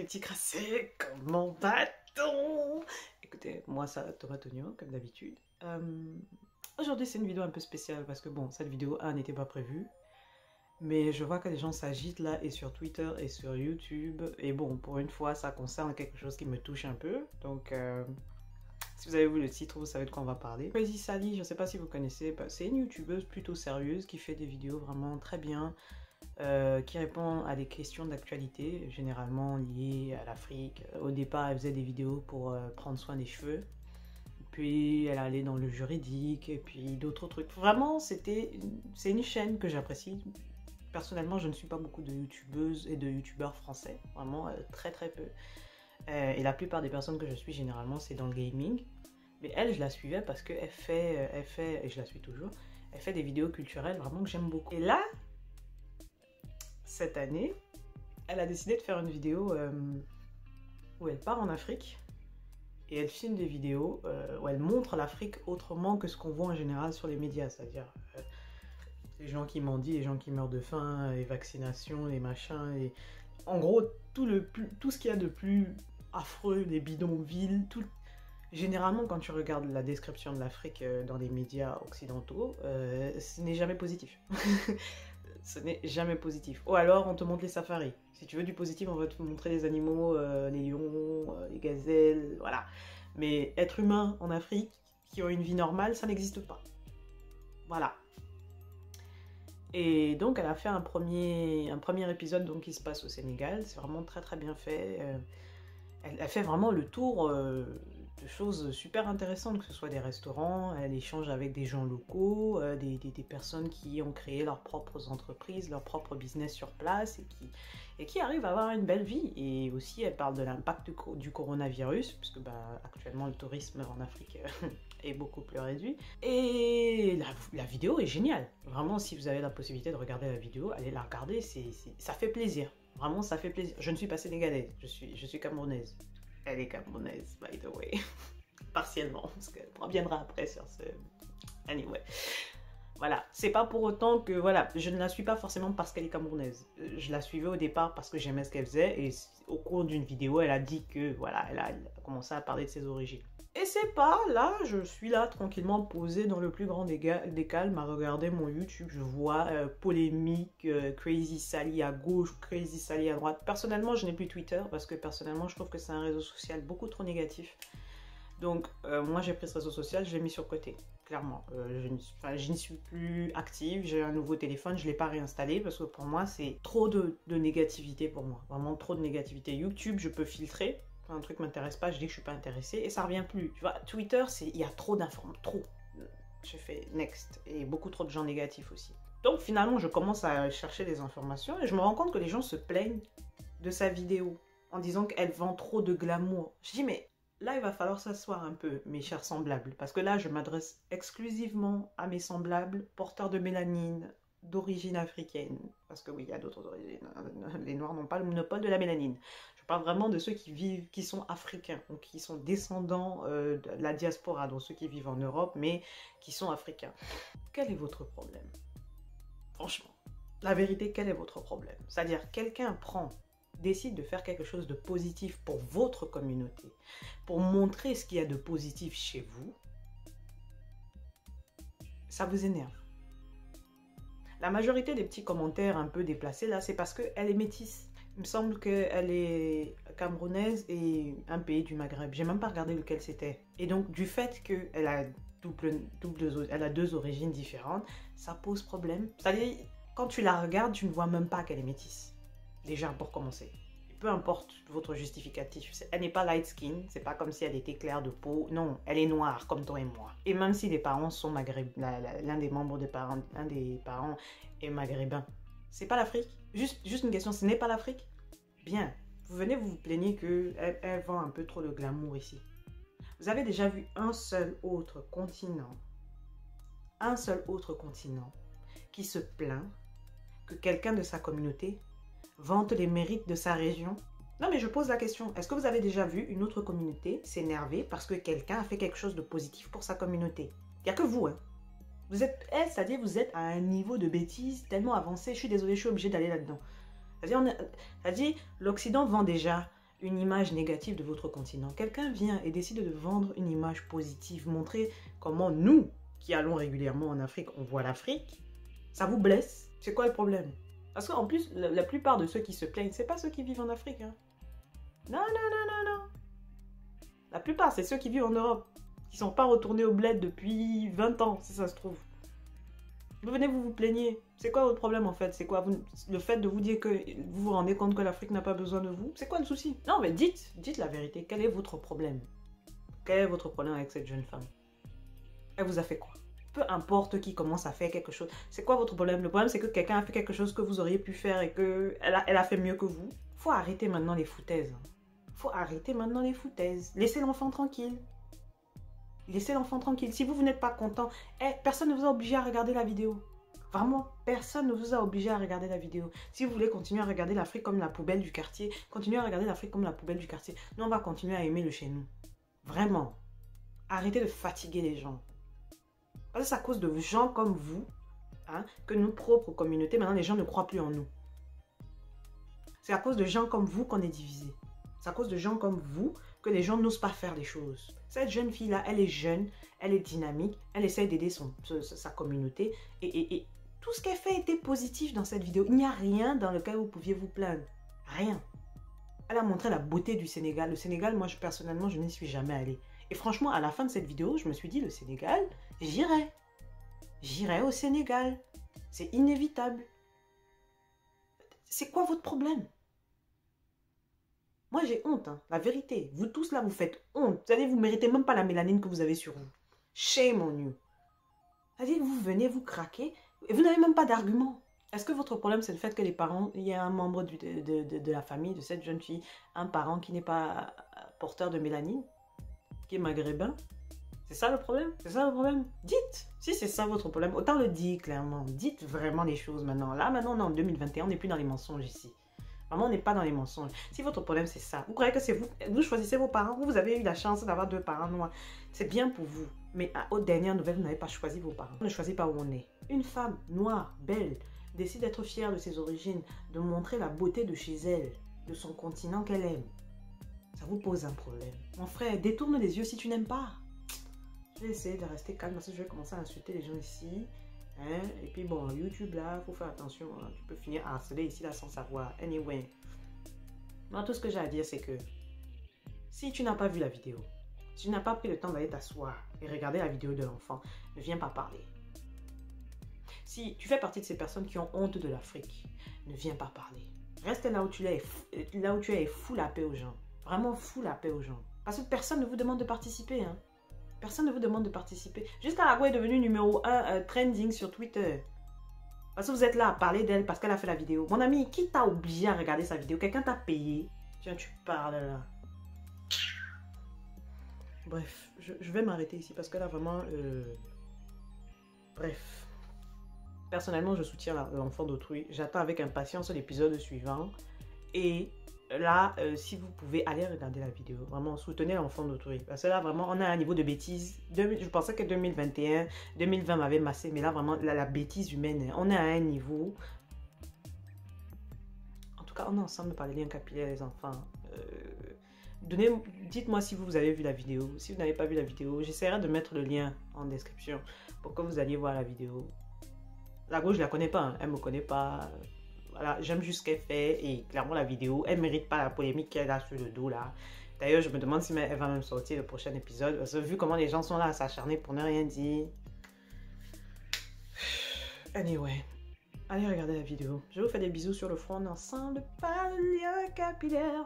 petits crassés, comment va-t-on? Écoutez, moi ça tomate oignon comme d'habitude. Aujourd'hui c'est une vidéo un peu spéciale parce que bon, cette vidéo n'était pas prévue. Mais je vois que les gens s'agitent là et sur Twitter et sur YouTube. Et bon, pour une fois, ça concerne quelque chose qui me touche un peu. Donc, si vous avez vu le titre, vous savez de quoi on va parler. Crazy Sally, je ne sais pas si vous connaissez, c'est une youtubeuse plutôt sérieuse qui fait des vidéos vraiment très bien, qui répond à des questions d'actualité, généralement liées à l'Afrique. Au départ, elle faisait des vidéos pour prendre soin des cheveux. Puis elle allait dans le juridique et puis d'autres trucs. Vraiment, c'est une chaîne que j'apprécie. Personnellement, je ne suis pas beaucoup de youtubeuses et de youtubeurs français, vraiment très très peu. Et la plupart des personnes que je suis généralement, c'est dans le gaming. Mais elle, je la suivais parce qu'elle fait, et je la suis toujours, elle fait des vidéos culturelles vraiment que j'aime beaucoup. Et là, cette année, elle a décidé de faire une vidéo où elle part en Afrique. Et elle filme des vidéos où elle montre l'Afrique autrement que ce qu'on voit en général sur les médias, c'est-à-dire les gens qui mendient, les gens qui meurent de faim, les vaccinations, les machins, et en gros tout ce qu'il y a de plus affreux, les bidonvilles, tout. Généralement quand tu regardes la description de l'Afrique dans les médias occidentaux, ce n'est jamais positif. Ce n'est jamais positif. Ou alors on te montre les safaris. Si tu veux du positif, on va te montrer les animaux, les lions, les gazelles, voilà. Mais être humain en Afrique, qui ont une vie normale, ça n'existe pas. Voilà. Et donc elle a fait un premier épisode donc, qui se passe au Sénégal. C'est vraiment très très bien fait. Elle a fait vraiment le tour de choses super intéressantes, que ce soit des restaurants, elle échange avec des gens locaux, des personnes qui ont créé leurs propres entreprises, leur propre business sur place et qui arrivent à avoir une belle vie. Et aussi elle parle de l'impact du coronavirus, puisque bah, actuellement le tourisme en Afrique est beaucoup plus réduit. Et la vidéo est géniale. Vraiment, si vous avez la possibilité de regarder la vidéo, allez la regarder, ça fait plaisir. Vraiment, ça fait plaisir. Je ne suis pas sénégalaise, je suis camerounaise. Elle est camerounaise, by the way. Partiellement, parce qu'on reviendra après sur ce... Anyway. Voilà, c'est pas pour autant que, voilà, je ne la suis pas forcément parce qu'elle est camerounaise. Je la suivais au départ parce que j'aimais ce qu'elle faisait et au cours d'une vidéo, elle a dit que, voilà, elle a commencé à parler de ses origines. Et c'est pas, là, je suis là tranquillement posée dans le plus grand des calmes à regarder mon YouTube. Je vois polémique, Crazy Sally à gauche, Crazy Sally à droite. Personnellement, je n'ai plus Twitter parce que personnellement, je trouve que c'est un réseau social beaucoup trop négatif. Donc, moi, j'ai pris ce réseau social, je l'ai mis sur côté, clairement. Je n'y suis plus active, j'ai un nouveau téléphone, je ne l'ai pas réinstallé parce que pour moi, c'est trop de négativité pour moi. Vraiment trop de négativité. YouTube, je peux filtrer. Quand un truc m'intéresse pas, je dis que je suis pas intéressée et ça revient plus. Tu vois, Twitter, il y a trop d'informations, trop. Je fais next et beaucoup trop de gens négatifs aussi. Donc finalement, je commence à chercher des informations et je me rends compte que les gens se plaignent de sa vidéo en disant qu'elle vend trop de glamour. Je dis mais là, il va falloir s'asseoir un peu, mes chers semblables, parce que là, je m'adresse exclusivement à mes semblables porteurs de mélanine d'origine africaine. Parce que oui, il y a d'autres origines. Les Noirs n'ont pas le monopole de la mélanine. Je parle vraiment de ceux qui sont africains, donc qui sont descendants de la diaspora, donc ceux qui vivent en Europe, mais qui sont africains. Quel est votre problème? Franchement, la vérité, quel est votre problème? C'est-à-dire, quelqu'un décide de faire quelque chose de positif pour votre communauté, pour montrer ce qu'il y a de positif chez vous, ça vous énerve. La majorité des petits commentaires un peu déplacés là, c'est parce qu'elle est métisse. Il me semble qu'elle est camerounaise et un pays du Maghreb. J'ai même pas regardé lequel c'était. Et donc, du fait qu'elle a elle a deux origines différentes, ça pose problème. C'est-à-dire, quand tu la regardes, tu ne vois même pas qu'elle est métisse. Déjà, pour commencer. Peu importe votre justificatif, elle n'est pas light skin, c'est pas comme si elle était claire de peau, non, elle est noire comme toi et moi. Et même si les parents sont maghrébins, l'un des membres des parents, est maghrébin, c'est pas l'Afrique. Juste une question, ce n'est pas l'Afrique? Bien, vous venez vous plaignez qu'elle vend un peu trop de glamour ici. Vous avez déjà vu un seul autre continent qui se plaint que quelqu'un de sa communauté vante les mérites de sa région? Non mais je pose la question, est-ce que vous avez déjà vu une autre communauté s'énerver parce que quelqu'un a fait quelque chose de positif pour sa communauté? Il n'y a que vous, hein. Vous êtes, c'est-à-dire vous êtes à un niveau de bêtise tellement avancé, je suis désolée, je suis obligée d'aller là-dedans. C'est-à-dire l'Occident vend déjà une image négative de votre continent. Quelqu'un vient et décide de vendre une image positive, montrer comment nous, qui allons régulièrement en Afrique, on voit l'Afrique. Ça vous blesse? C'est quoi le problème? Parce qu'en plus, la plupart de ceux qui se plaignent, c'est pas ceux qui vivent en Afrique. Hein. Non, non, non, non, non. La plupart, c'est ceux qui vivent en Europe, qui sont pas retournés au bled depuis 20 ans, si ça se trouve. Vous venez, vous vous plaignez. C'est quoi votre problème en fait? C'est quoi le fait de vous dire que vous vous rendez compte que l'Afrique n'a pas besoin de vous? C'est quoi le souci? Non, mais dites la vérité. Quel est votre problème? Quel est votre problème avec cette jeune femme? Elle vous a fait quoi? Peu importe qui commence à faire quelque chose. C'est quoi votre problème? Le problème, c'est que quelqu'un a fait quelque chose que vous auriez pu faire et qu'elle a fait mieux que vous. Faut arrêter maintenant les foutaises. Faut arrêter maintenant les foutaises. Laissez l'enfant tranquille. Laissez l'enfant tranquille. Si vous n'êtes pas content, personne ne vous a obligé à regarder la vidéo. Vraiment, personne ne vous a obligé à regarder la vidéo. Si vous voulez continuer à regarder l'Afrique comme la poubelle du quartier, continuez à regarder l'Afrique comme la poubelle du quartier. Nous, on va continuer à aimer le chez nous. Vraiment. Arrêtez de fatiguer les gens. Parce que c'est à cause de gens comme vous, hein, que nos propres communautés, maintenant les gens ne croient plus en nous. C'est à cause de gens comme vous qu'on est divisé. C'est à cause de gens comme vous que les gens n'osent pas faire des choses. Cette jeune fille-là, elle est jeune, elle est dynamique, elle essaie d'aider sa communauté. Et tout ce qu'elle fait était positif dans cette vidéo. Il n'y a rien dans lequel vous pouviez vous plaindre. Rien. Elle a montré la beauté du Sénégal. Le Sénégal, moi, personnellement, je n'y suis jamais allée. Et franchement, à la fin de cette vidéo, je me suis dit, le Sénégal, j'irai. J'irai au Sénégal. C'est inévitable. C'est quoi votre problème? Moi, j'ai honte, hein, la vérité. Vous tous là, vous faites honte. Vous savez, vous ne méritez même pas la mélanine que vous avez sur vous. Shame on you. C'est-à-dire, vous venez, vous craquez, et vous n'avez même pas d'argument. Est-ce que votre problème, c'est le fait que les parents, il y a un membre de la famille de cette jeune fille, un parent qui n'est pas porteur de mélanine, qui est maghrébin? C'est ça le problème? C'est ça le problème? Dites! Si c'est ça votre problème, autant le dire clairement. Dites vraiment les choses maintenant. Là, maintenant, on est en 2021, on n'est plus dans les mensonges ici. Vraiment, on n'est pas dans les mensonges. Si votre problème, c'est ça, vous croyez que c'est vous, vous choisissez vos parents, vous avez eu la chance d'avoir 2 parents noirs. C'est bien pour vous. Mais aux dernières nouvelles, vous n'avez pas choisi vos parents. On ne choisit pas où on est. Une femme noire, belle, décide d'être fière de ses origines, de montrer la beauté de chez elle, de son continent qu'elle aime. Ça vous pose un problème. Mon frère, détourne les yeux si tu n'aimes pas. Je vais essayer de rester calme parce que je vais commencer à insulter les gens ici. Hein? Et puis bon, YouTube là, il faut faire attention. Hein? Tu peux finir à harceler ici là sans savoir. Anyway. Moi, tout ce que j'ai à dire, c'est que si tu n'as pas vu la vidéo, si tu n'as pas pris le temps d'aller t'asseoir et regarder la vidéo de l'enfant, ne viens pas parler. Si tu fais partie de ces personnes qui ont honte de l'Afrique, ne viens pas parler. Reste là où tu es et fous la paix aux gens. Vraiment fous la paix aux gens. Parce que personne ne vous demande de participer. Hein? Personne ne vous demande de participer. Juste Aragua est devenue numéro 1 trending sur Twitter. Parce que vous êtes là à parler d'elle parce qu'elle a fait la vidéo. Mon ami, qui t'a obligé à regarder sa vidéo? Quelqu'un t'a payé? Tiens, tu parles là. Bref, je vais m'arrêter ici parce que là vraiment... Bref. Personnellement, je soutiens l'enfant d'autrui. J'attends avec impatience l'épisode suivant. Et... là, si vous pouvez aller regarder la vidéo, vraiment soutenez l'enfant d'autrui. Parce que là, vraiment, on a un niveau de bêtise. Je pensais que 2021, 2020 m'avait massé, mais là, vraiment, la bêtise humaine, on est à un niveau. En tout cas, on est ensemble par les liens capillaires, les enfants. Dites-moi si vous avez vu la vidéo. Si vous n'avez pas vu la vidéo, j'essaierai de mettre le lien en description pour que vous alliez voir la vidéo. La gauche, je la connais pas, hein. Elle me connaît pas. Voilà, j'aime juste ce qu'elle fait et clairement la vidéo, elle ne mérite pas la polémique qu'elle a sur le dos là. D'ailleurs, je me demande si elle va même sortir le prochain épisode parce que vu comment les gens sont là à s'acharner pour ne rien dire. Anyway, allez regarder la vidéo. Je vous fais des bisous sur le front ensemble par le lien capillaire.